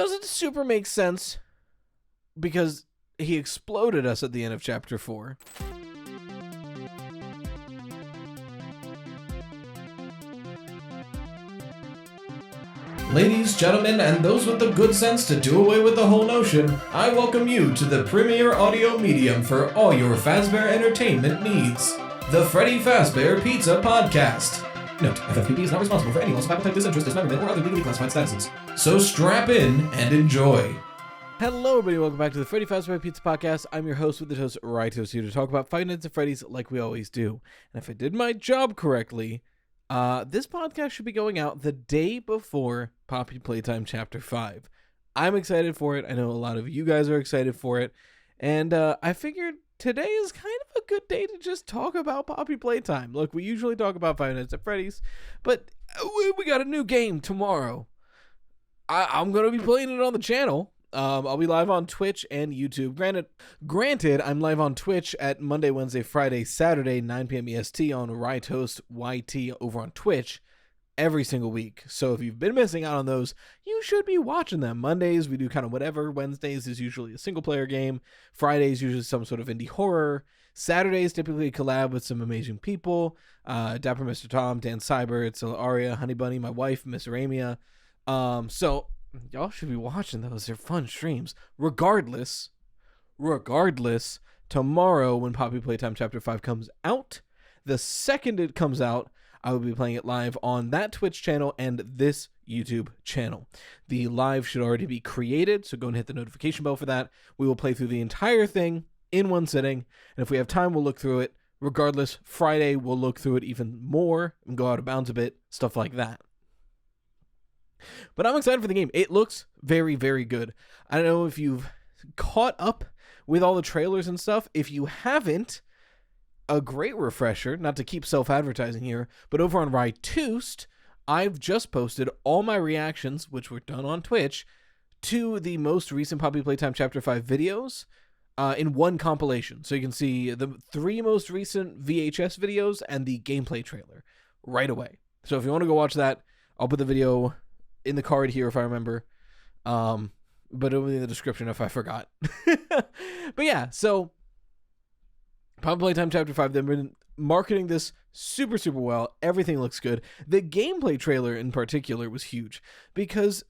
doesn't super make sense because he exploded us at the end of chapter 4. Ladies, gentlemen, and those with the good sense to do away with the whole notion, I welcome you to the premier audio medium for all your Fazbear entertainment needs, the Freddy Fazbear Pizza Podcast. Note, FFPP is not responsible for any loss of appetite, disinterest, dismemberment, or other legally classified statuses. So strap in and enjoy. Hello, everybody. Welcome back to the Freddy Fazbear Pizza Podcast. I'm your host with the toast, Rytos, here to talk about Five Nights at Freddy's like we always do. And if I did my job correctly, this podcast should be going out the day before Poppy Playtime Chapter 5. I'm excited for it. I know a lot of you guys are excited for it. And I figured today is kind of a good day to just talk about Poppy Playtime. Look, we usually talk about Five Nights at Freddy's, but we got a new game tomorrow. I'm going to be playing it on the channel. I'll be live on Twitch and YouTube. Granted, I'm live on Twitch at Monday, Wednesday, Friday, Saturday, 9 p.m. EST on Rytos YT over on Twitch every single week. So if you've been missing out on those, you should be watching them. Mondays, we do kind of whatever. Wednesdays is usually a single-player game. Fridays, usually some sort of indie horror. Saturdays, typically collab with some amazing people. Dapper Mr. Tom, Dan Seibert, Aria, Honey Bunny, my wife, Miss Aramia. So y'all should be watching those. They're fun streams. Regardless, tomorrow when Poppy Playtime Chapter 5 comes out, the second it comes out, I will be playing it live on that Twitch channel and this YouTube channel. The live should already be created, so go and hit the notification bell for that. We will play through the entire thing in one sitting, and if we have time, we'll look through it. Regardless, Friday, we'll look through it even more and go out of bounds a bit, stuff like that. But I'm excited for the game. It looks very, very good. I don't know if you've caught up with all the trailers and stuff. If you haven't, a great refresher, not to keep self-advertising here, but over on Rytoost, I've just posted all my reactions, which were done on Twitch, to the most recent Poppy Playtime Chapter 5 videos in one compilation. So you can see the 3 most recent VHS videos and the gameplay trailer right away. So if you want to go watch that, I'll put the video in the card here if I remember, but it'll be in the description if I forgot. But yeah, so Poppy Playtime Chapter 5, they've been marketing this super, super well. Everything looks good. The gameplay trailer in particular was huge because,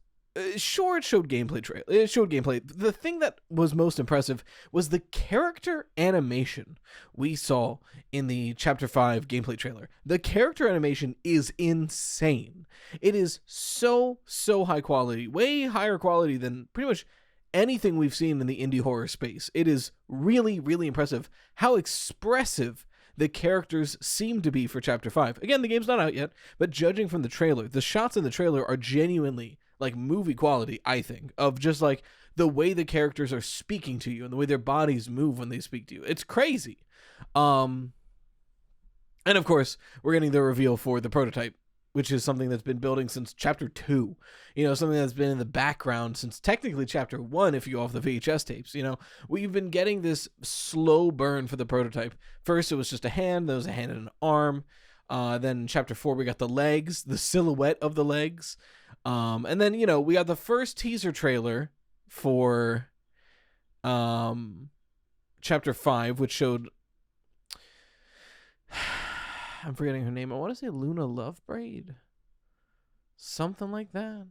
sure, it showed gameplay. The thing that was most impressive was the character animation we saw in the Chapter 5 gameplay trailer. The character animation is insane. It is so high quality, way higher quality than pretty much anything we've seen in the indie horror space. It is really, really impressive how expressive the characters seem to be for Chapter 5. Again, the game's not out yet, but judging from the trailer, the shots in the trailer are genuinely like movie quality, I think, of just like the way the characters are speaking to you and the way their bodies move when they speak to you. It's crazy. And of course, we're getting the reveal for the prototype, which is something that's been building since Chapter 2. You know, something that's been in the background since technically Chapter 1 if you go off the VHS tapes. You know, we've been getting this slow burn for the prototype. First, it was just a hand. There was a hand and an arm. Then in Chapter 4, we got the legs, the silhouette of the legs. And then, you know, we got the first teaser trailer for Chapter 5, which showed... I'm forgetting her name. I want to say Luna Lovebraid. Something like that.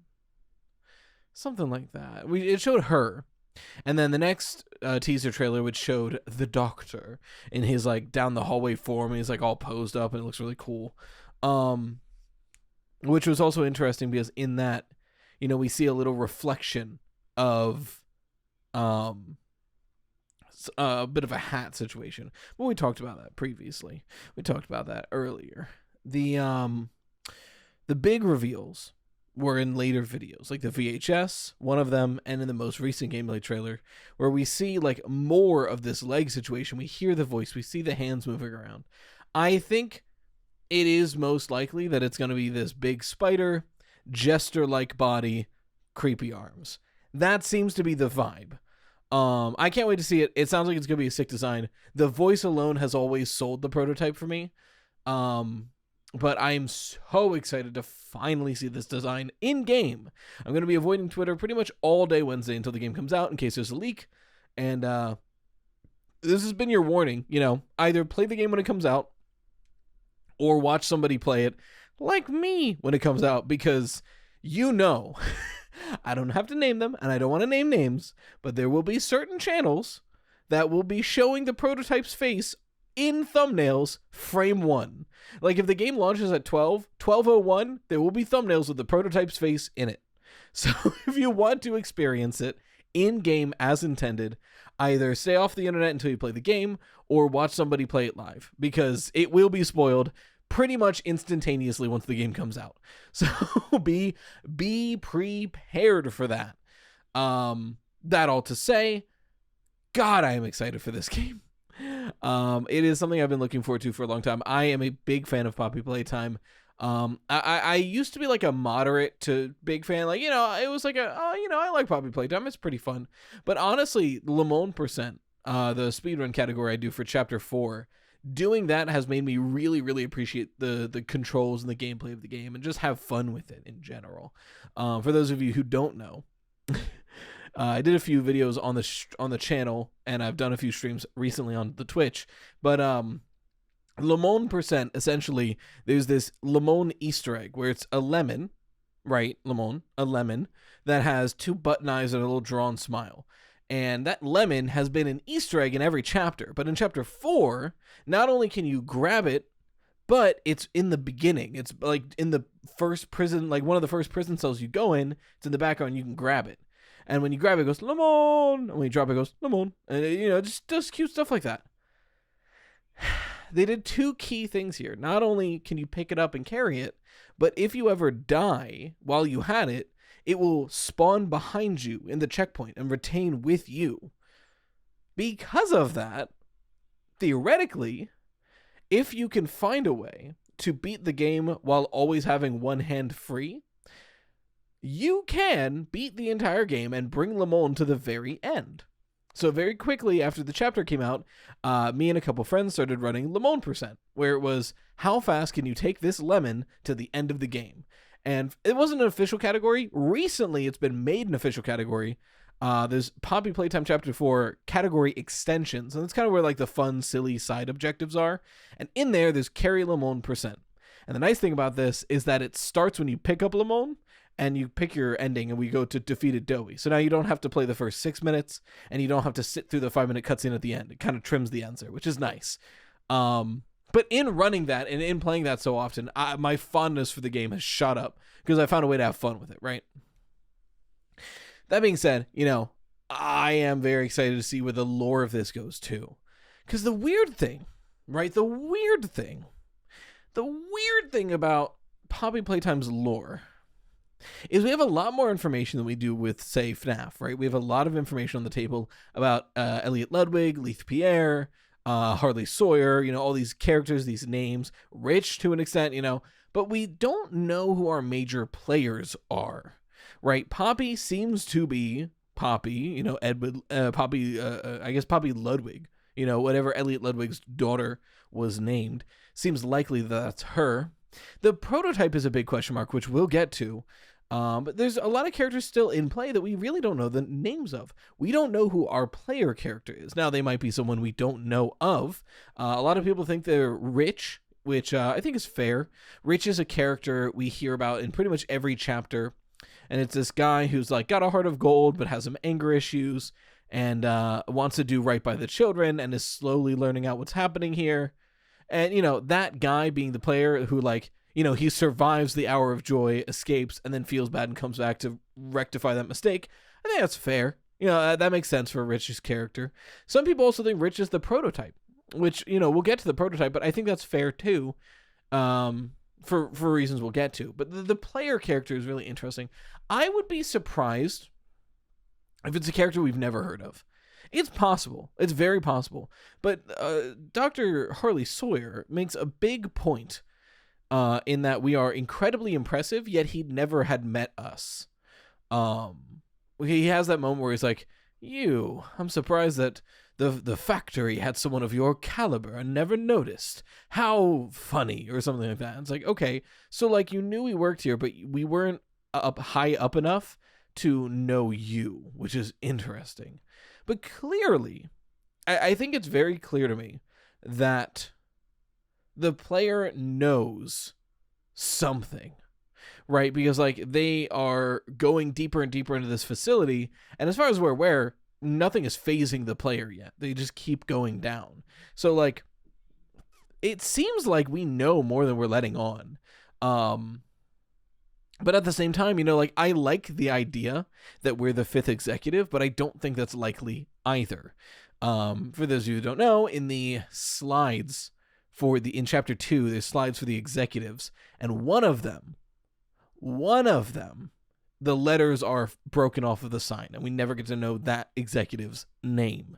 It showed her. And then the next teaser trailer, which showed the Doctor in his, like, down the hallway form. And he's, like, all posed up, and it looks really cool. Which was also interesting because in that, you know, we see a little reflection of a bit of a hat situation. Well, we talked about that previously. We talked about that earlier. The big reveals were in later videos, like the VHS, one of them, and in the most recent gameplay trailer, where we see like more of this leg situation. We hear the voice, we see the hands moving around. I think it is most likely that it's going to be this big spider, jester-like body, creepy arms. That seems to be the vibe. I can't wait to see it. It sounds like it's going to be a sick design. The voice alone has always sold the prototype for me. But I'm so excited to finally see this design in game. I'm going to be avoiding Twitter pretty much all day Wednesday until the game comes out in case there's a leak. And this has been your warning. Either play the game when it comes out or watch somebody play it like me when it comes out, because I don't have to name them and I don't want to name names, but there will be certain channels that will be showing the prototype's face in thumbnails frame 1. Like if the game launches at 12:01, there will be thumbnails with the prototype's face in it. So if you want to experience it in game as intended, either stay off the internet until you play the game or watch somebody play it live, because it will be spoiled pretty much instantaneously once the game comes out. So be prepared for that. That all to say, God, I am excited for this game. It is something I've been looking forward to for a long time. I am a big fan of Poppy Playtime. I used to be like a moderate to big fan. Like, it was like I like Poppy Playtime. It's pretty fun. But honestly, Lemon Percent, the speedrun category I do for Chapter 4, doing that has made me really, really appreciate the controls and the gameplay of the game and just have fun with it in general. For those of you who don't know, I did a few videos on the channel, and I've done a few streams recently on the Twitch. But Lemon Percent, essentially, there's this lemon Easter egg where it's a lemon, right? A lemon that has 2 button eyes and a little drawn smile. And that lemon has been an Easter egg in every chapter. But in Chapter 4, not only can you grab it, but it's in the beginning. It's like in the first prison, like one of the first prison cells you go in. It's in the background. You can grab it. And when you grab it, it goes, Lemon. And when you drop it, it goes, Lemon. And, just does cute stuff like that. They did 2 key things here. Not only can you pick it up and carry it, but if you ever die while you had it, it will spawn behind you in the checkpoint and retain with you. Because of that, theoretically, if you can find a way to beat the game while always having one hand free, you can beat the entire game and bring Lemon to the very end. So very quickly after the chapter came out, me and a couple friends started running Lemon Percent, where it was, how fast can you take this lemon to the end of the game? And it wasn't an official category. Recently, it's been made an official category. There's Poppy Playtime Chapter 4 category extensions, and that's kind of where like the fun, silly side objectives are. And in there's carry Lemon Percent. And the nice thing about this is that it starts when you pick up Lemon, and you pick your ending, and we go to defeated Doughy. So now you don't have to play the first 6 minutes, and you don't have to sit through the 5-minute cutscene at the end. It kind of trims the answer, which is nice. But in running that and in playing that so often, my fondness for the game has shot up because I found a way to have fun with it, right? That being said, I am very excited to see where the lore of this goes too. Because the weird thing, right? The weird thing about Poppy Playtime's lore is we have a lot more information than we do with, say, FNAF, right? We have a lot of information on the table about Elliot Ludwig, Leith Pierre, Harley Sawyer, all these characters, these names, Rich to an extent, but we don't know who our major players are, right? Poppy seems to be Poppy, Poppy, I guess Poppy Ludwig, whatever Elliot Ludwig's daughter was named, seems likely that's her. The prototype is a big question mark, which we'll get to. But there's a lot of characters still in play that we really don't know the names of. We don't know who our player character is. Now, they might be someone we don't know of. A lot of people think they're Rich, which I think is fair. Rich is a character we hear about in pretty much every chapter. And it's this guy who's like got a heart of gold, but has some anger issues and wants to do right by the children and is slowly learning out what's happening here. And, that guy being the player who he survives the hour of joy, escapes, and then feels bad and comes back to rectify that mistake. I think that's fair. That makes sense for Rich's character. Some people also think Rich is the prototype, which, we'll get to the prototype, but I think that's fair too, for reasons we'll get to. But the player character is really interesting. I would be surprised if it's a character we've never heard of. It's possible. It's very possible. But Dr. Harley Sawyer makes a big point in that we are incredibly impressive, yet he never had met us. He has that moment where he's like, I'm surprised that the factory had someone of your caliber and never noticed. How funny," or something like that. It's like, okay, so like you knew we worked here, but we weren't high up enough to know you, which is interesting. But clearly, I think it's very clear to me that the player knows something, right? Because like they are going deeper and deeper into this facility, and as far as we're aware, nothing is phasing the player yet. They just keep going down. So like it seems like we know more than we're letting on. But at the same time, you know, like I like the idea that we're the fifth executive, but I don't think that's likely either. For those of you who don't know, in the slides in chapter 2, there's slides for the executives, and one of them, the letters are broken off of the sign, and we never get to know that executive's name.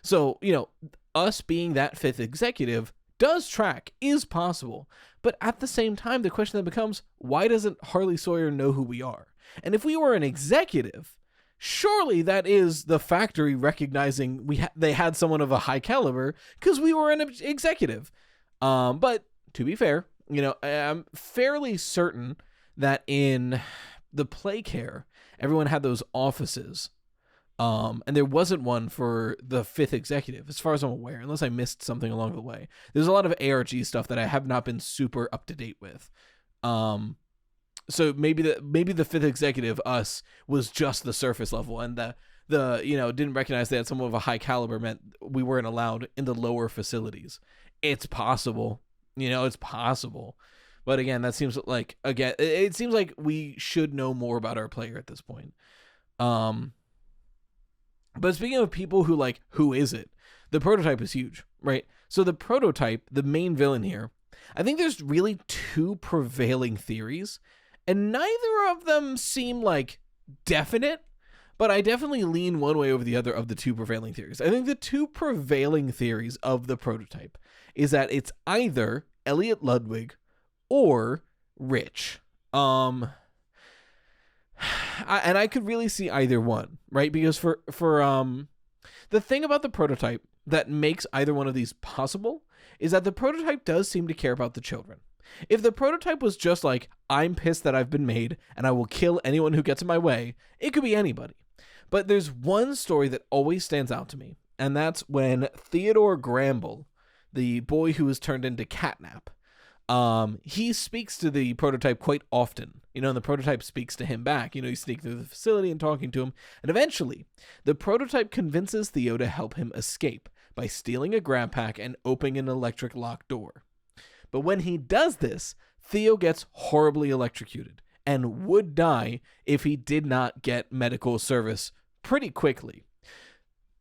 So, you know, us being that fifth executive does track, is possible. But at the same time, the question then becomes, why doesn't Harley Sawyer know who we are? And if we were an executive, surely that is the factory recognizing they had someone of a high caliber because we were an executive. But to be fair, you know, I'm fairly certain that in the play care, everyone had those offices. And there wasn't one for the fifth executive, as far as I'm aware, unless I missed something along the way. There's a lot of ARG stuff that I have not been super up to date with. So maybe the fifth executive, us, was just the surface level, and the you know, didn't recognize they had someone of a high caliber meant we weren't allowed in the lower facilities. It's possible, you know, it's possible. But again, that seems like, it seems like we should know more about our player at this point. But speaking of people who is it? The prototype is huge, right? So the prototype, the main villain here, I think there's really two prevailing theories, and neither of them seem like definite, but I definitely lean one way over the other of the two prevailing theories. I think the two prevailing theories of the prototype is that it's either Elliot Ludwig or Rich. I could really see either one, right? Because for the thing about the prototype that makes either one of these possible is that the prototype does seem to care about the children. If the prototype was just like, I'm pissed that I've been made and I will kill anyone who gets in my way, it could be anybody. But there's one story that always stands out to me, and that's when Theodore Gramble, the boy who was turned into Catnap, he speaks to the prototype quite often, you know, and the prototype speaks to him back. You know, he's sneaking through the facility and talking to him, and eventually the prototype convinces Theo to help him escape by stealing a grab pack and opening an electric lock door. But when he does this, Theo gets horribly electrocuted and would die if he did not get medical service pretty quickly.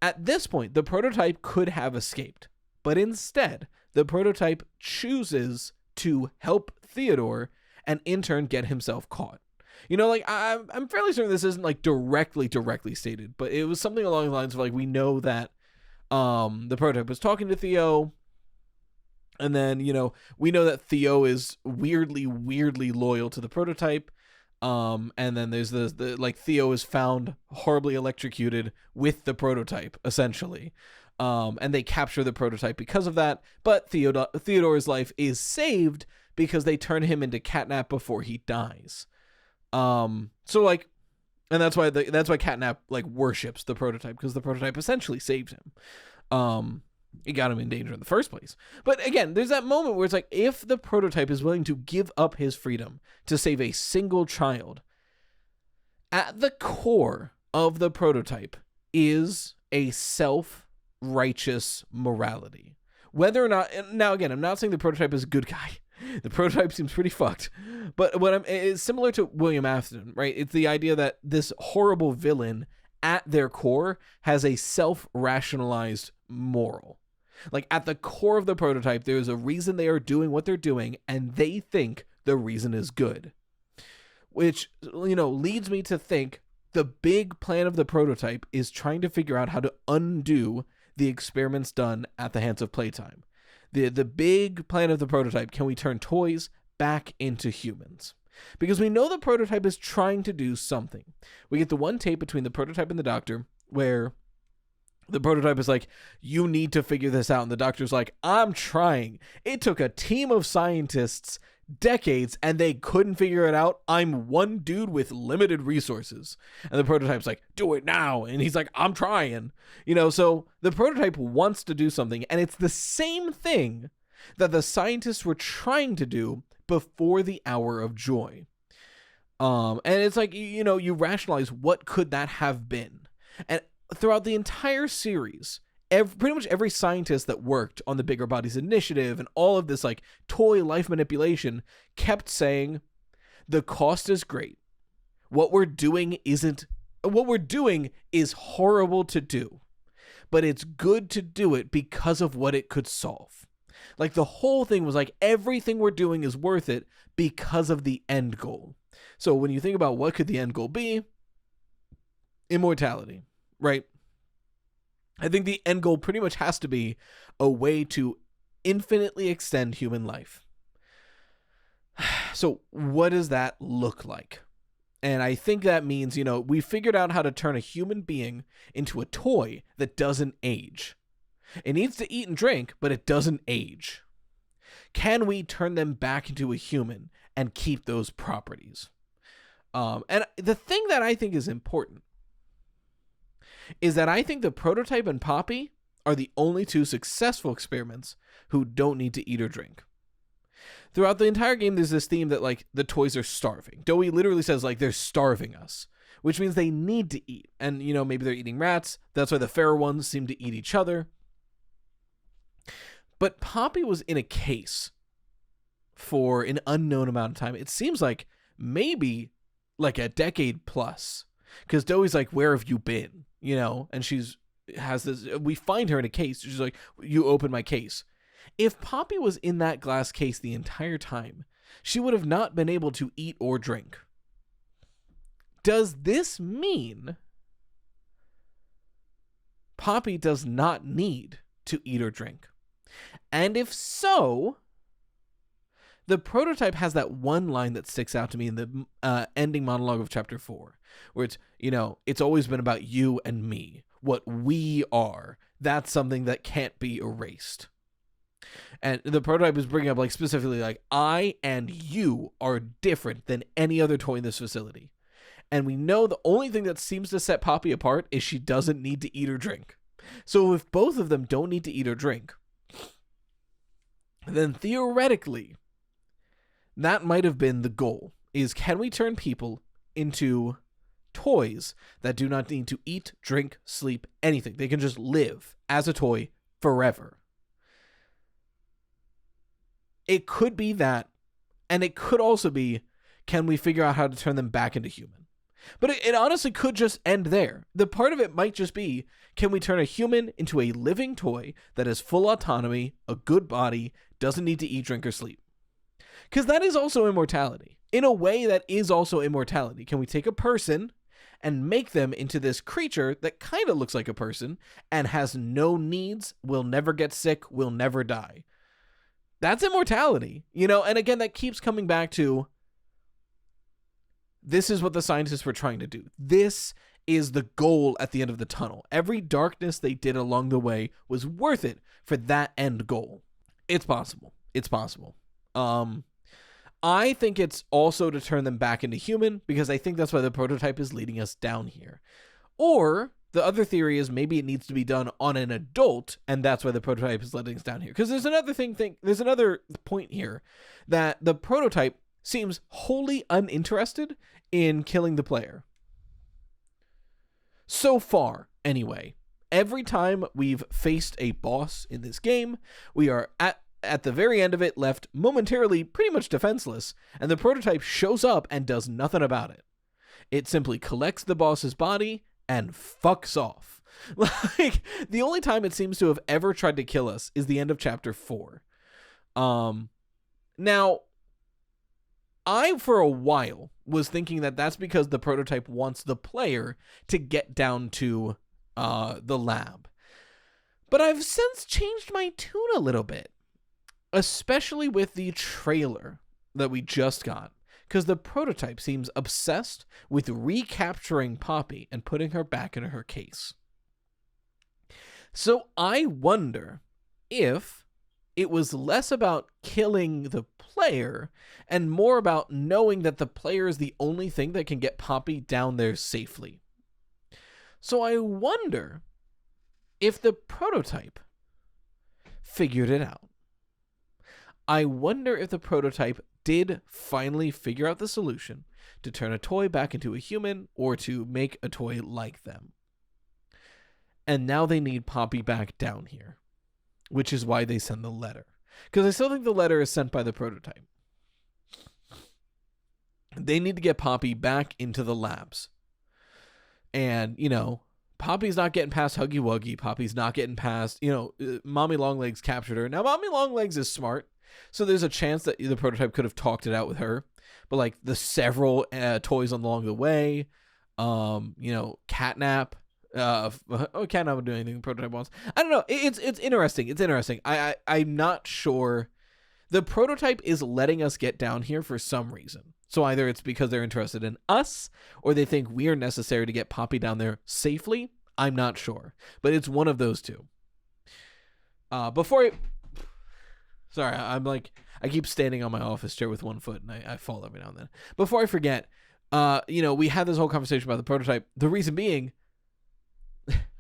At this point, the prototype could have escaped, but instead, the prototype chooses to help Theodore and in turn get himself caught. You know, like, I'm fairly certain this isn't like directly stated, but it was something along the lines of like, we know that the prototype was talking to Theo, and then, you know, we know that Theo is weirdly loyal to the prototype. And then there's the like, Theo is found horribly electrocuted with the prototype, essentially. And they capture the prototype because of that, but Theodore's life is saved because they turn him into Catnap before he dies. So like, and that's why Catnap like worships the prototype, because the prototype essentially saved him. It got him in danger in the first place. But again, there's that moment where it's like, if the prototype is willing to give up his freedom to save a single child, at the core of the prototype is a self-righteous morality. Whether or not, now again, I'm not saying the prototype is a good guy. The prototype seems pretty fucked. But it's similar to William Afton, right? It's the idea that this horrible villain at their core has a self-rationalized moral. Like, at the core of the prototype, there's a reason they are doing what they're doing, and they think the reason is good. Which, you know, leads me to think the big plan of the prototype is trying to figure out how to undo the experiments done at the hands of Playtime. The big plan of the prototype, can we turn toys back into humans? Because we know the prototype is trying to do something. We get the one tape between the prototype and the doctor where The prototype is like, you need to figure this out. And the doctor's like, I'm trying. It took a team of scientists decades and they couldn't figure it out. I'm one dude with limited resources. And the prototype's like, do it now. And he's like, I'm trying. So the prototype wants to do something. And it's the same thing that the scientists were trying to do before the Hour of Joy. And it's like, you rationalize, what could that have been? And throughout the entire series, pretty much every scientist that worked on the Bigger Bodies Initiative and all of this like toy life manipulation kept saying, the cost is great. What we're doing is horrible to do, but it's good to do it because of what it could solve. Like the whole thing was like, everything we're doing is worth it because of the end goal. So when you think about what could the end goal be, immortality, right? I think the end goal pretty much has to be a way to infinitely extend human life. So what does that look like? And I think that means, we figured out how to turn a human being into a toy that doesn't age. It needs to eat and drink, but it doesn't age. Can we turn them back into a human and keep those properties? And the thing that I think is important is that I think the prototype and Poppy are the only two successful experiments who don't need to eat or drink. Throughout the entire game, there's this theme that, like, the toys are starving. Doey literally says, like, they're starving us, which means they need to eat. And, maybe they're eating rats. That's why the fairer ones seem to eat each other. But Poppy was in a case for an unknown amount of time. It seems like maybe like a decade plus. Because Doey's like, where have you been? And we find her in a case. She's like, you open my case. If Poppy was in that glass case the entire time, she would have not been able to eat or drink. Does this mean Poppy does not need to eat or drink? And if so, the prototype has that one line that sticks out to me in the ending monologue of chapter 4, where it's, it's always been about you and me, what we are. That's something that can't be erased. And the prototype is bringing up, like, specifically, like, I and you are different than any other toy in this facility. And we know the only thing that seems to set Poppy apart is she doesn't need to eat or drink. So if both of them don't need to eat or drink, then theoretically, that might have been the goal, is can we turn people into toys that do not need to eat, drink, sleep, anything? They can just live as a toy forever. It could be that, and it could also be, can we figure out how to turn them back into human? But it honestly could just end there. The part of it might just be, can we turn a human into a living toy that has full autonomy, a good body, doesn't need to eat, drink, or sleep? Because that is also immortality. In a way, that is also immortality. Can we take a person and make them into this creature that kind of looks like a person and has no needs, will never get sick, will never die? That's immortality, And again, that keeps coming back to, this is what the scientists were trying to do. This is the goal at the end of the tunnel. Every darkness they did along the way was worth it for that end goal. It's possible. It's possible. I think it's also to turn them back into human, because I think that's why the prototype is leading us down here. Or the other theory is maybe it needs to be done on an adult, and that's why the prototype is leading us down here. Because there's another point here, that the prototype seems wholly uninterested in killing the player. So far, anyway. Every time we've faced a boss in this game, we are at the very end of it left momentarily pretty much defenseless, and the prototype shows up and does nothing about it. It simply collects the boss's body and fucks off. Like, the only time it seems to have ever tried to kill us is the end of chapter 4. Now, I, for a while, was thinking that that's because the prototype wants the player to get down to the lab. But I've since changed my tune a little bit, especially with the trailer that we just got, because the prototype seems obsessed with recapturing Poppy and putting her back in her case. So I wonder if it was less about killing the player and more about knowing that the player is the only thing that can get Poppy down there safely. So I wonder if the prototype figured it out. I wonder if the prototype did finally figure out the solution to turn a toy back into a human or to make a toy like them. And now they need Poppy back down here, which is why they send the letter. Because I still think the letter is sent by the prototype. They need to get Poppy back into the labs. And, Poppy's not getting past Huggy Wuggy. Poppy's not getting past, Mommy Longlegs captured her. Now, Mommy Longlegs is smart. So there's a chance that the prototype could have talked it out with her. But, like, the several toys along the way, Catnap. Catnap would do anything the prototype wants. I don't know. It's interesting. It's interesting. I'm not sure. The prototype is letting us get down here for some reason. So either it's because they're interested in us or they think we are necessary to get Poppy down there safely. I'm not sure. But it's one of those two. Sorry, I keep standing on my office chair with one foot and I fall every now and then. Before I forget, we had this whole conversation about the prototype. The reason being,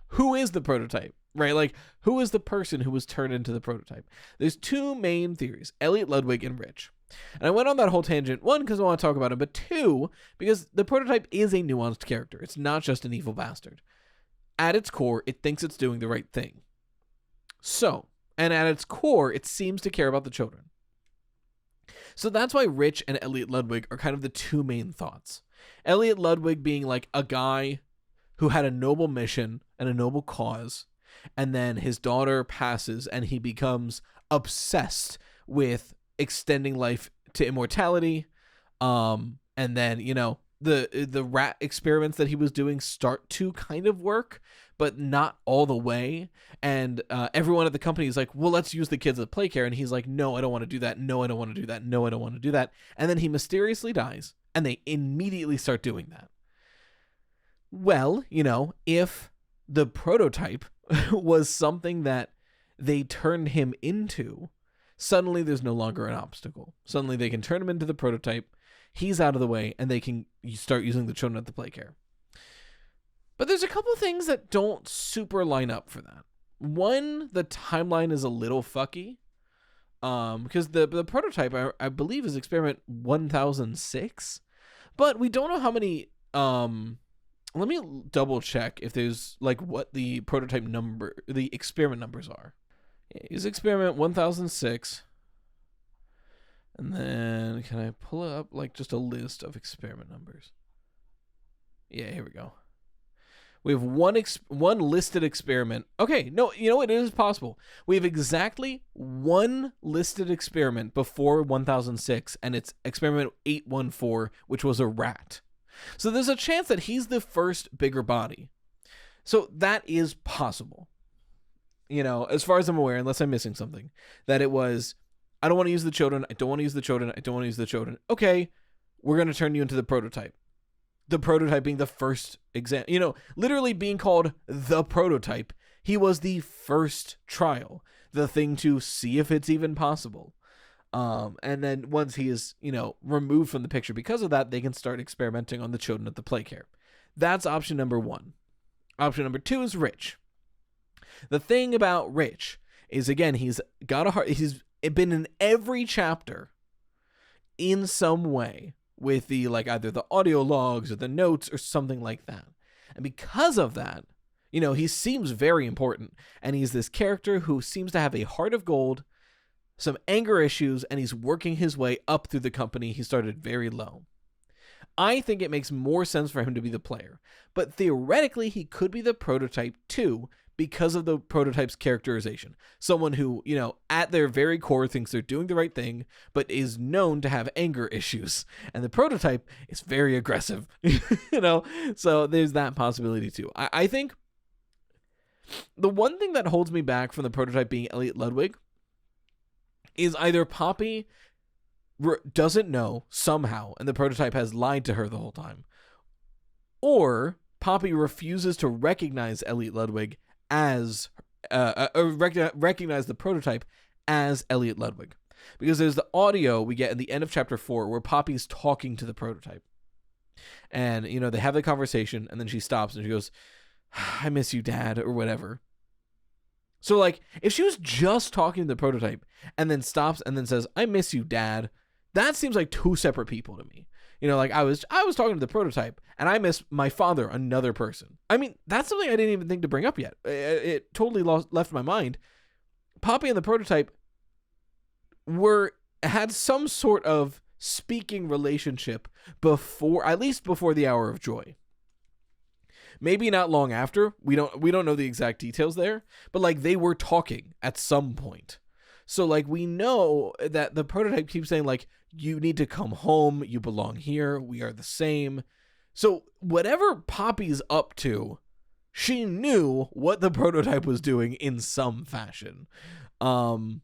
who is the prototype, right? Like, who is the person who was turned into the prototype? There's two main theories, Elliot Ludwig and Rich. And I went on that whole tangent, one, because I want to talk about it, but two, because the prototype is a nuanced character. It's not just an evil bastard. At its core, it thinks it's doing the right thing. So, and at its core, it seems to care about the children. So that's why Rich and Elliot Ludwig are kind of the two main thoughts. Elliot Ludwig being like a guy who had a noble mission and a noble cause, and then his daughter passes and he becomes obsessed with extending life to immortality. And then, the rat experiments that he was doing start to kind of work, but not all the way. And everyone at the company is like, well, let's use the kids as play care. And he's like, no, I don't want to do that. No, I don't want to do that. No, I don't want to do that. And then he mysteriously dies and they immediately start doing that. Well, if the prototype was something that they turned him into, suddenly there's no longer an obstacle. Suddenly they can turn him into the prototype, he's out of the way, and they can start using the children at the play care. But there's a couple things that don't super line up for that. One, the timeline is a little fucky. Because the prototype, I believe, is experiment 1006. But we don't know how many... let me double check if there's, what the prototype number, the experiment numbers are. Is experiment 1006. And then, can I pull up, just a list of experiment numbers? Yeah, here we go. We have one listed experiment. Okay, no, it is possible. We have exactly one listed experiment before 1006, and it's experiment 814, which was a rat. So there's a chance that he's the first bigger body. So that is possible. As far as I'm aware, unless I'm missing something, that it was, I don't want to use the children. I don't want to use the children. I don't want to use the children. Okay, we're going to turn you into the prototype. The prototype being the first literally being called the prototype. He was the first trial, the thing to see if it's even possible. And then once he is, removed from the picture because of that, they can start experimenting on the children at the play care. That's option number one. Option number two is Rich. The thing about Rich is, again, he's got a heart. He's been in every chapter in some way with the, either the audio logs or the notes or something like that. And because of that, he seems very important. And he's this character who seems to have a heart of gold, some anger issues, and he's working his way up through the company. He started very low. I think it makes more sense for him to be the player, but theoretically he could be the prototype too, because of the prototype's characterization. Someone who, at their very core thinks they're doing the right thing, but is known to have anger issues. And the prototype is very aggressive, so there's that possibility too. I think the one thing that holds me back from the prototype being Elliot Ludwig is either Poppy doesn't know somehow, and the prototype has lied to her the whole time, or Poppy refuses to recognize Elliot Ludwig as recognize the prototype as Elliot Ludwig. Because there's the audio we get in the end of chapter 4 where Poppy's talking to the prototype. And, they have the conversation, and then she stops and she goes, I miss you, Dad, or whatever. So, if she was just talking to the prototype and then stops and then says, I miss you, Dad, that seems like two separate people to me. I was talking to the prototype and I miss my father, another person. I mean, that's something I didn't even think to bring up yet. It totally left my mind. Poppy and the prototype had some sort of speaking relationship at least before the Hour of Joy. Maybe not long after. We don't know the exact details there, but they were talking at some point. So we know that the prototype keeps saying you need to come home, you belong here, we are the same. So whatever Poppy's up to, she knew what the prototype was doing in some fashion. Once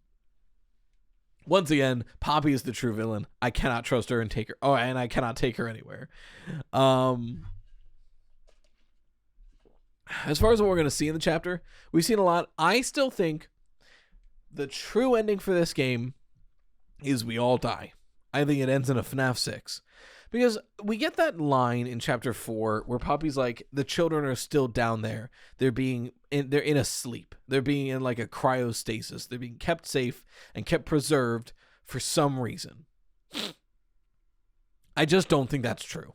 again, Poppy is the true villain. I cannot trust her and take her. Oh, and I cannot take her anywhere. As far as what we're going to see in the chapter, we've seen a lot. I still think the true ending for this game is we all die. I think it ends in a FNAF 6. Because we get that line in chapter 4 where Poppy's like, the children are still down there. They're in a sleep. They're being in a cryostasis. They're being kept safe and kept preserved for some reason. I just don't think that's true.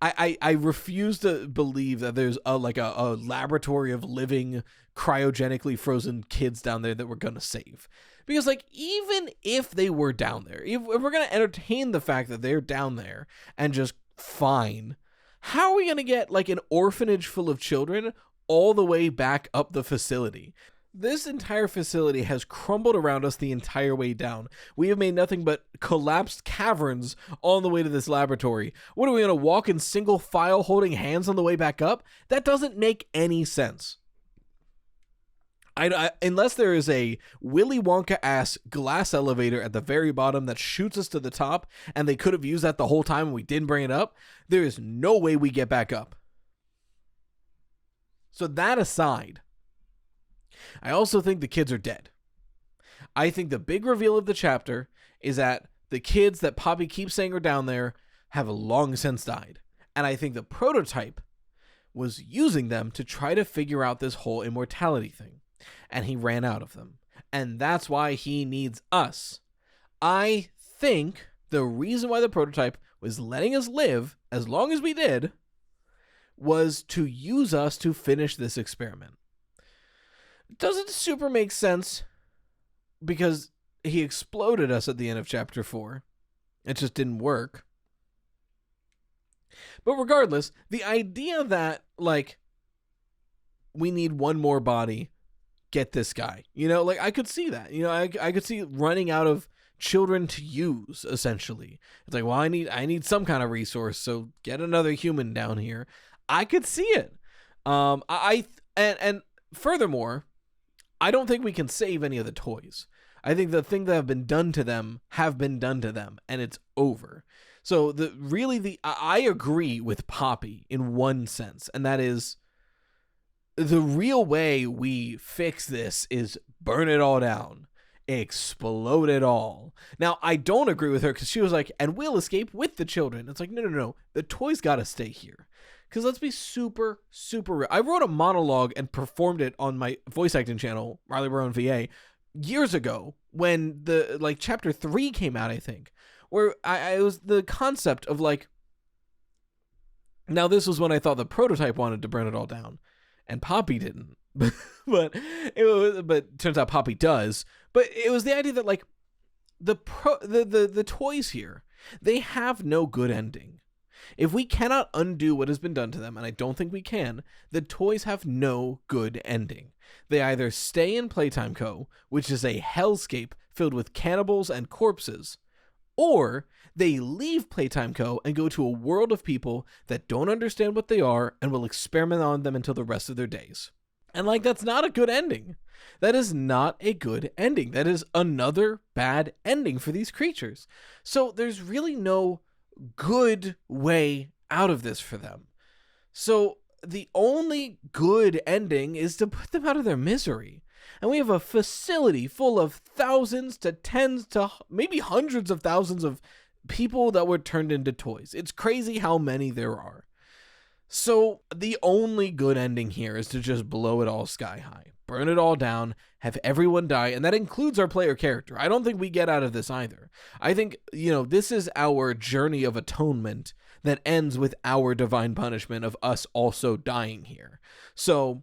I refuse to believe that there's a laboratory of living cryogenically frozen kids down there that we're going to save. Because even if they were down there, if we're going to entertain the fact that they're down there and just fine, how are we going to get an orphanage full of children all the way back up the facility? This entire facility has crumbled around us the entire way down. We have made nothing but collapsed caverns on the way to this laboratory. What are we going to walk in single file holding hands on the way back up? That doesn't make any sense. Unless there is a Willy Wonka-ass glass elevator at the very bottom that shoots us to the top, and they could have used that the whole time and we didn't bring it up, there is no way we get back up. So that aside, I also think the kids are dead. I think the big reveal of the chapter is that the kids that Poppy keeps saying are down there have long since died. And I think the prototype was using them to try to figure out this whole immortality thing. And he ran out of them. And that's why he needs us. I think the reason why the prototype was letting us live as long as we did was to use us to finish this experiment. Doesn't super make sense because he exploded us at the end of chapter 4. It just didn't work. But regardless, the idea that we need one more body, get this guy. I could see that. I could see running out of children to use, essentially. It's well, I need some kind of resource, so get another human down here. I could see it. And furthermore, I don't think we can save any of the toys. I think the things that have been done to them, and it's over. So I agree with Poppy in one sense, and that is the real way we fix this is burn it all down, explode it all. Now, I don't agree with her because she was and we'll escape with the children. It's no. The toys got to stay here. Because let's be super, super real. I wrote a monologue and performed it on my voice acting channel, Riley Barone VA, years ago when the chapter 3 came out, I think, where it was the concept of now this was when I thought the prototype wanted to burn it all down and Poppy didn't, but turns out Poppy does. But it was the idea that the toys here, they have no good ending. If we cannot undo what has been done to them, and I don't think we can, the toys have no good ending. They either stay in Playtime Co., which is a hellscape filled with cannibals and corpses, or they leave Playtime Co. and go to a world of people that don't understand what they are and will experiment on them until the rest of their days. And that's not a good ending. That is not a good ending. That is another bad ending for these creatures. So there's really no good way out of this for them. So the only good ending is to put them out of their misery. And we have a facility full of thousands to tens to maybe hundreds of thousands of people that were turned into toys. It's crazy how many there are. So the only good ending here is to just blow it all sky high, burn it all down, have everyone die, and that includes our player character. I don't think we get out of this either. I think, this is our journey of atonement that ends with our divine punishment of us also dying here. So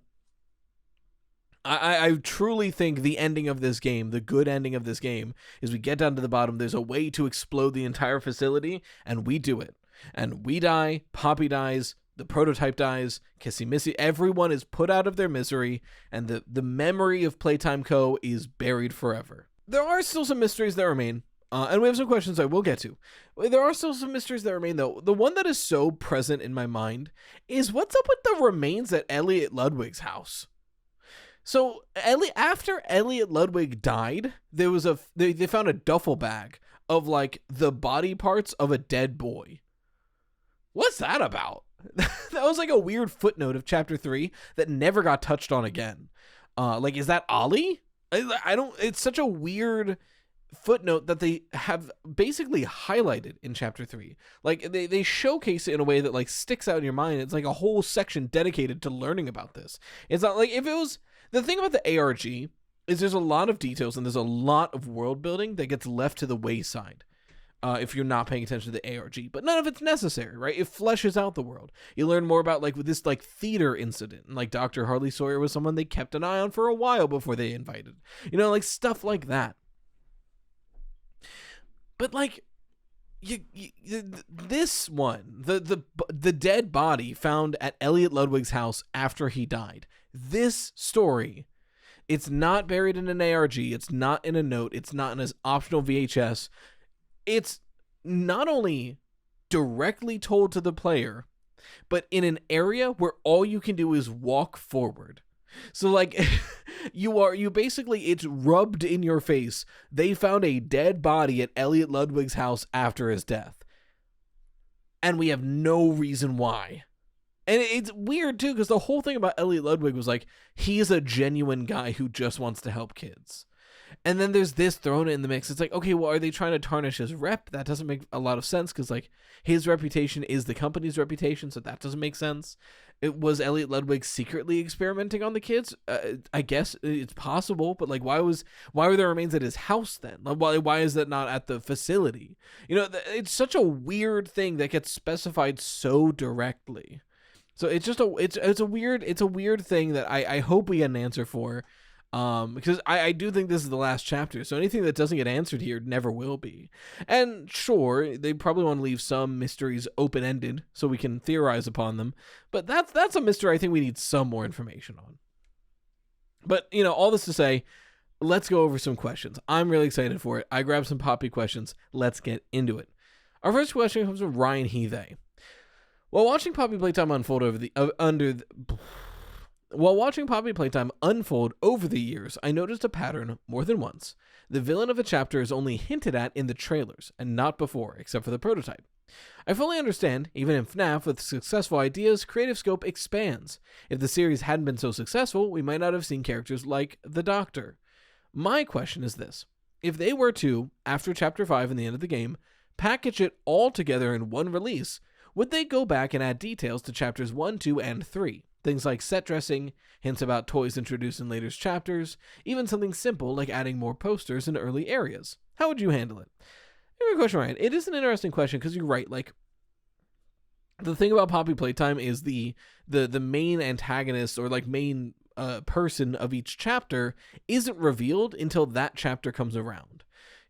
I truly think the ending of this game, the good ending of this game, is we get down to the bottom, there's a way to explode the entire facility, and we do it. And we die, Poppy dies, the prototype dies, Kissy Missy, everyone is put out of their misery, and the memory of Playtime Co. is buried forever. There are still some mysteries that remain, and we have some questions I will get to. There are still some mysteries that remain, though. The one that is so present in my mind is what's up with the remains at Elliot Ludwig's house? So after Elliot Ludwig died, there was they found a duffel bag of like the body parts of a dead boy. What's that about? That was like a weird footnote of chapter 3 that never got touched on again. Is that Ollie? It's such a weird footnote that they have basically highlighted in chapter 3. Like they showcase it in a way that like sticks out in your mind. It's like a whole section dedicated to learning about this. It's not like if it was the thing about the ARG is there's a lot of details and there's a lot of world building that gets left to the wayside. If you're not paying attention to the ARG, but none of it's necessary, right? It fleshes out the world. You learn more about like with this like theater incident, and like Dr. Harley Sawyer was someone they kept an eye on for a while before they invited, like stuff like that. But like, this one, the dead body found at Elliot Ludwig's house after he died. This story, it's not buried in an ARG. It's not in a note. It's not in an optional VHS. It's not only directly told to the player, but in an area where all you can do is walk forward. So like you basically, it's rubbed in your face. They found a dead body at Elliot Ludwig's house after his death. And we have no reason why. And it's weird too, because the whole thing about Elliot Ludwig was like, he's a genuine guy who just wants to help kids. And then there's this thrown in the mix. It's like, okay, well, are they trying to tarnish his rep? That doesn't make a lot of sense, because like his reputation is the company's reputation, so that doesn't make sense. It was Elliot Ludwig secretly experimenting on the kids. I guess it's possible, but like, why were there remains at his house then? Why is that not at the facility? It's such a weird thing that gets specified so directly. So it's just it's a weird thing that I hope we get an answer for. Because I do think this is the last chapter, so anything that doesn't get answered here never will be. And sure, they probably want to leave some mysteries open-ended so we can theorize upon them, but that's a mystery I think we need some more information on. But, all this to say, let's go over some questions. I'm really excited for it. I grabbed some Poppy questions. Let's get into it. Our first question comes from Ryan Heathay. While watching Poppy Playtime unfold While watching Poppy Playtime unfold over the years, I noticed a pattern more than once. The villain of a chapter is only hinted at in the trailers, and not before, except for the prototype. I fully understand, even in FNAF, with successful ideas, creative scope expands. If the series hadn't been so successful, we might not have seen characters like the Doctor. My question is this. If they were to, after Chapter 5 and the end of the game, package it all together in one release, would they go back and add details to Chapters 1, 2, and 3? Things like set dressing, hints about toys introduced in later chapters, even something simple like adding more posters in early areas. How would you handle it? Good question, Ryan. It is an interesting question because you're right. Like, the thing about Poppy Playtime is the main antagonist or like main person of each chapter isn't revealed until that chapter comes around.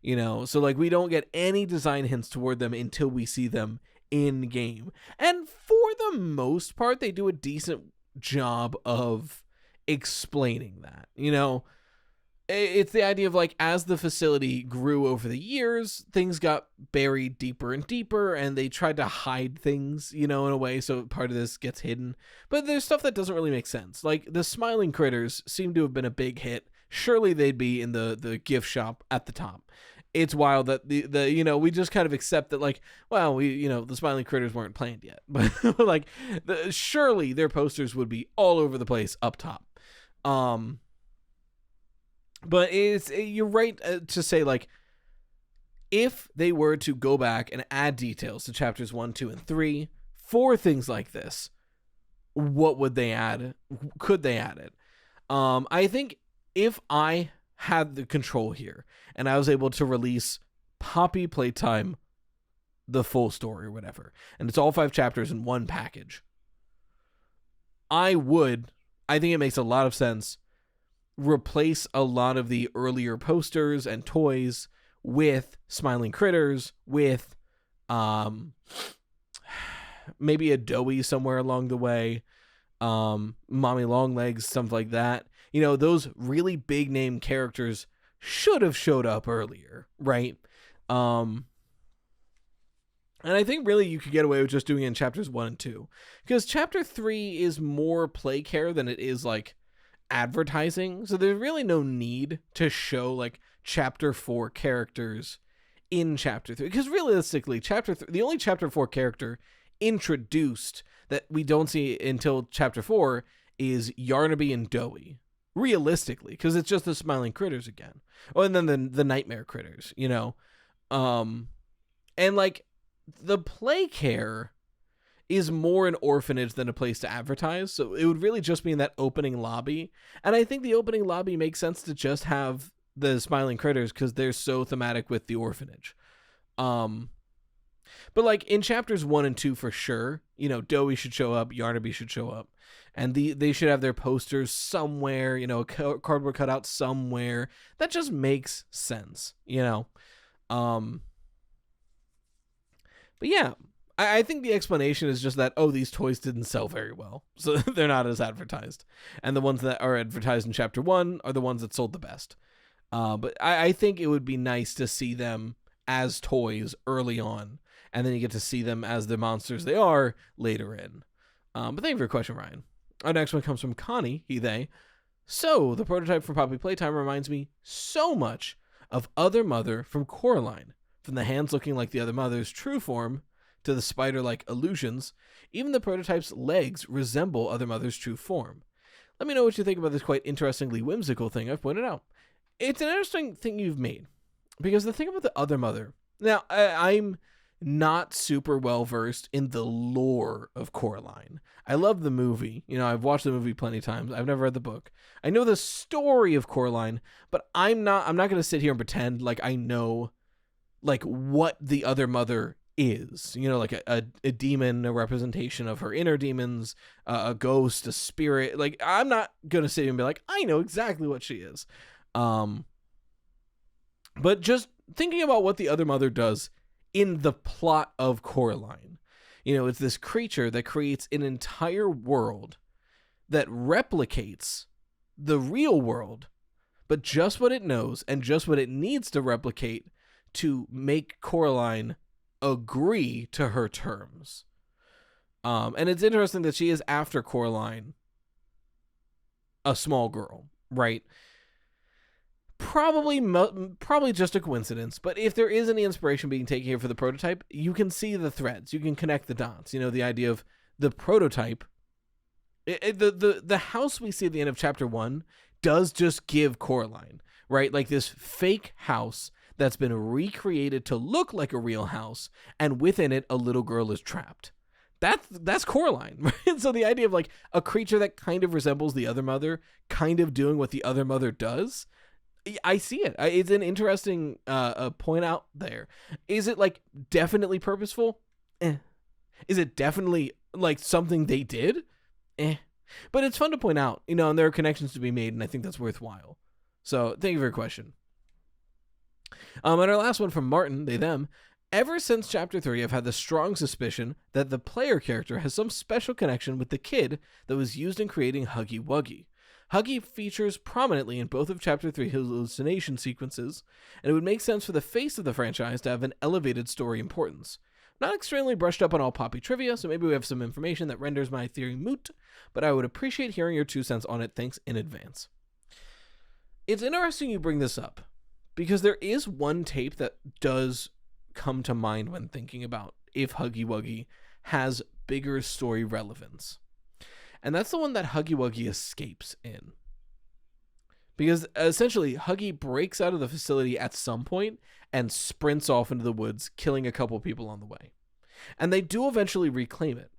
So like we don't get any design hints toward them until we see them in game. And for the most part, they do a decent job of explaining that. It's the idea of like, as the facility grew over the years, things got buried deeper and deeper, and they tried to hide things, in a way, so part of this gets hidden. But there's stuff that doesn't really make sense. Like, the smiling critters seem to have been a big hit. Surely they'd be in the gift shop at the top. it's wild that the we just kind of accept that, like, well, the Smiling Critters weren't planned yet, but like surely their posters would be all over the place up top. But you're right to say, like, if they were to go back and add details to chapters 1, 2, and 3 for things like this, what would they add? Could they add it? I think if I had the control here and I was able to release Poppy Playtime, the full story or whatever, and it's all 5 chapters in one package, I think it makes a lot of sense, replace a lot of the earlier posters and toys with Smiling Critters, with maybe a Doughy somewhere along the way, Mommy Longlegs, something like that. Those really big name characters should have showed up earlier, right? And I think really you could get away with just doing it in chapters 1 and 2, because chapter 3 is more play care than it is like advertising. So there's really no need to show like chapter 4 characters in chapter 3, because realistically the only chapter 4 character introduced that we don't see until chapter 4 is Yarnaby and Doughy, realistically, because it's just the Smiling Critters again. Oh, and then the Nightmare Critters, and like the play care is more an orphanage than a place to advertise, so it would really just be in that opening lobby. And I think the opening lobby makes sense to just have the Smiling Critters because they're so thematic with the orphanage. But like in chapters 1 and 2 for sure, Doughy should show up, Yarnaby should show up, and they should have their posters somewhere, a cardboard cutout somewhere. That just makes sense, But yeah, I think the explanation is just that, these toys didn't sell very well, so they're not as advertised. And the ones that are advertised in chapter 1 are the ones that sold the best. But I think it would be nice to see them as toys early on, and then you get to see them as the monsters they are later in. But thank you for your question, Ryan. Our next one comes from Connie, they. So, the prototype for Poppy Playtime reminds me so much of Other Mother from Coraline. From the hands looking like the Other Mother's true form to the spider-like illusions, even the prototype's legs resemble Other Mother's true form. Let me know what you think about this quite interestingly whimsical thing I've pointed out. It's an interesting thing you've made, because the thing about the Other Mother... Now, I'm not super well versed in the lore of Coraline. I love the movie. I've watched the movie plenty of times. I've never read the book. I know the story of Coraline, but I'm not going to sit here and pretend like I know like what the Other Mother is, like a demon, a representation of her inner demons, a ghost, a spirit. Like, I'm not going to sit here and be like, I know exactly what she is. But just thinking about what the Other Mother does in the plot of Coraline, it's this creature that creates an entire world that replicates the real world, but just what it knows and just what it needs to replicate to make Coraline agree to her terms. And it's interesting that she is, after Coraline, a small girl, right? Probably just a coincidence, but if there is any inspiration being taken here for the prototype, you can see the threads, you can connect the dots. The idea of the prototype, the house we see at the end of chapter 1 does just give Coraline, right? Like this fake house that's been recreated to look like a real house, and within it a little girl is trapped. That's Coraline, right? So the idea of like a creature that kind of resembles the Other Mother, kind of doing what the Other Mother does, I see it. It's an interesting point out there. Is it like definitely purposeful? Is it definitely like something they did? But it's fun to point out, and there are connections to be made, and I think that's worthwhile. So thank you for your question. And our last one from Martin, they, them. Ever since chapter 3, I've had the strong suspicion that the player character has some special connection with the kid that was used in creating Huggy Wuggy. Huggy features prominently in both of chapter 3 hallucination sequences, and it would make sense for the face of the franchise to have an elevated story importance. Not extremely brushed up on all Poppy trivia, so maybe we have some information that renders my theory moot, but I would appreciate hearing your 2 cents on it. Thanks in advance. It's interesting you bring this up, Because there is one tape that does come to mind when thinking about if Huggy Wuggy has bigger story relevance. And that's the one that Huggy Wuggy escapes in. Because essentially, Huggy breaks out of the facility at some point and sprints off into the woods, killing a couple people on the way. And they do eventually reclaim it.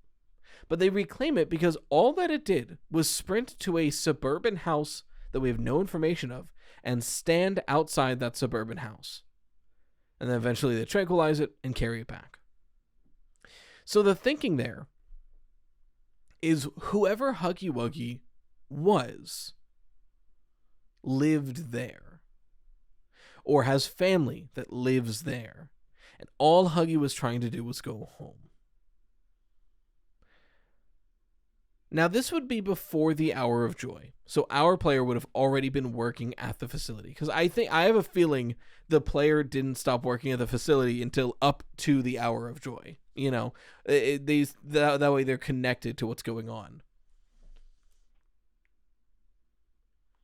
But they reclaim it because all that it did was sprint to a suburban house that we have no information of and stand outside that suburban house. And then eventually they tranquilize it and carry it back. So the thinking there is whoever Huggy Wuggy was lived there or has family that lives there. And all Huggy was trying to do was go home. Now, this would be before the Hour of Joy, so our player would have already been working at the facility. Because I have a feeling the player didn't stop working at the facility until up to the Hour of Joy. You know, that way they're connected to what's going on.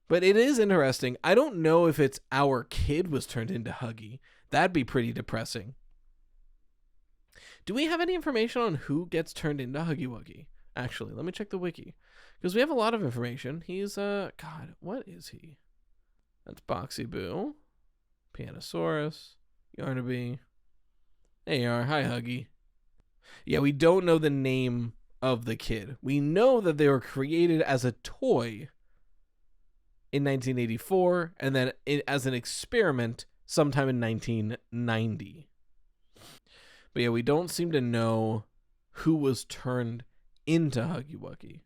But it is interesting. I don't know if it's our kid was turned into Huggy. That'd be pretty depressing. Do we have any information on who gets turned into Huggy Wuggy? Actually, let me check the wiki, because we have a lot of information. He's, God, what is he? That's Boxy Boo, Pianosaurus, Yarnaby. There you are. Hi, Huggy. Yeah, we don't know the name of the kid. We know that they were created as a toy in 1984, and then as an experiment sometime in 1990. But yeah, we don't seem to know who was turned into Huggy Wuggy.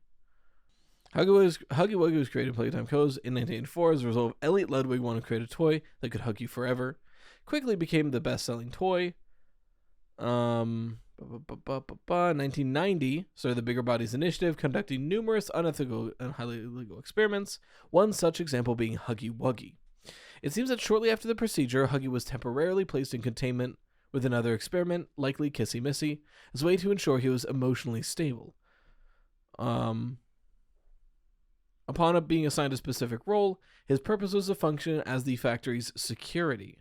Huggy Wuggy was created in Playtime Codes in 1984 as a result of Elliot Ludwig wanting to create a toy that could hug you forever. Quickly became the best-selling toy. 1990 started the Bigger Bodies Initiative, conducting numerous unethical and highly illegal experiments, one such example being Huggy Wuggy. It seems that shortly after the procedure, Huggy was temporarily placed in containment with another experiment, likely Kissy Missy, as a way to ensure he was emotionally stable. Upon being assigned a specific role, his purpose was to function as the factory's security.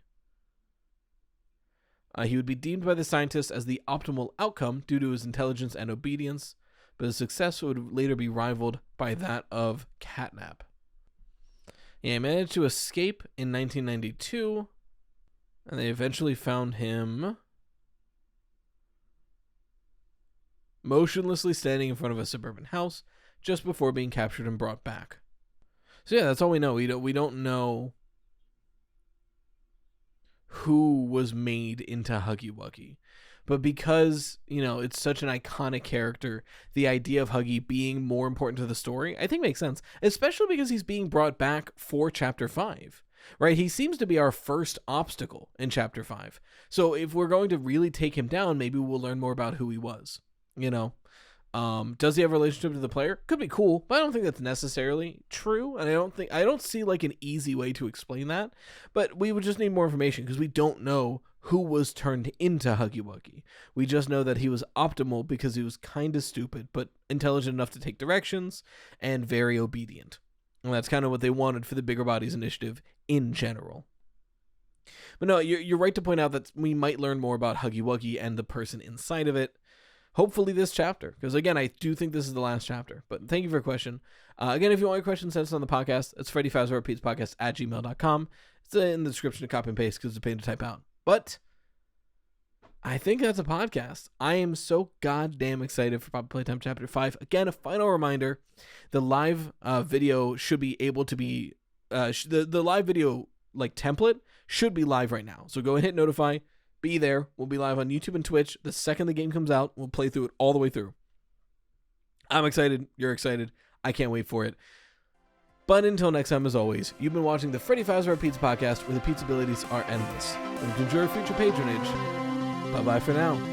He would be deemed by the scientists as the optimal outcome due to his intelligence and obedience, but his success would later be rivaled by that of Catnap. He managed to escape in 1992, and they eventually found him motionlessly standing in front of a suburban house just before being captured and brought back. So yeah, that's all we know. We don't know who was made into Huggy Wuggy. But because, it's such an iconic character, the idea of Huggy being more important to the story, I think makes sense. Especially because he's being brought back for Chapter 5. Right? He seems to be our first obstacle in Chapter 5. So if we're going to really take him down, maybe we'll learn more about who he was. Does he have a relationship to the player? Could be cool, but I don't think that's necessarily true, and I don't see like an easy way to explain that. But we would just need more information because we don't know who was turned into Huggy Wuggy. We just know that he was optimal because he was kind of stupid, but intelligent enough to take directions and very obedient. And that's kind of what they wanted for the Bigger Bodies Initiative in general. But no, you're right to point out that we might learn more about Huggy Wuggy and the person inside of it. Hopefully this chapter, because again, I do think this is the last chapter. But thank you for your question. Again, if you want your questions sent on the podcast, it's Freddy Fazbear Pizza Podcast at gmail.com. It's in the description to copy and paste because it's a pain to type out. But I think that's a podcast. I am so goddamn excited for Poppy Playtime Chapter 5. Again, a final reminder, the live video should be able to be, the live video like template should be live right now. So go and hit notify. Be there. We'll be live on YouTube and Twitch. The second the game comes out, we'll play through it all the way through. I'm excited. You're excited. I can't wait for it. But until next time, as always, you've been watching the Freddy Fazbear Pizza Podcast, where the pizza abilities are endless. And to enjoy future patronage, bye-bye for now.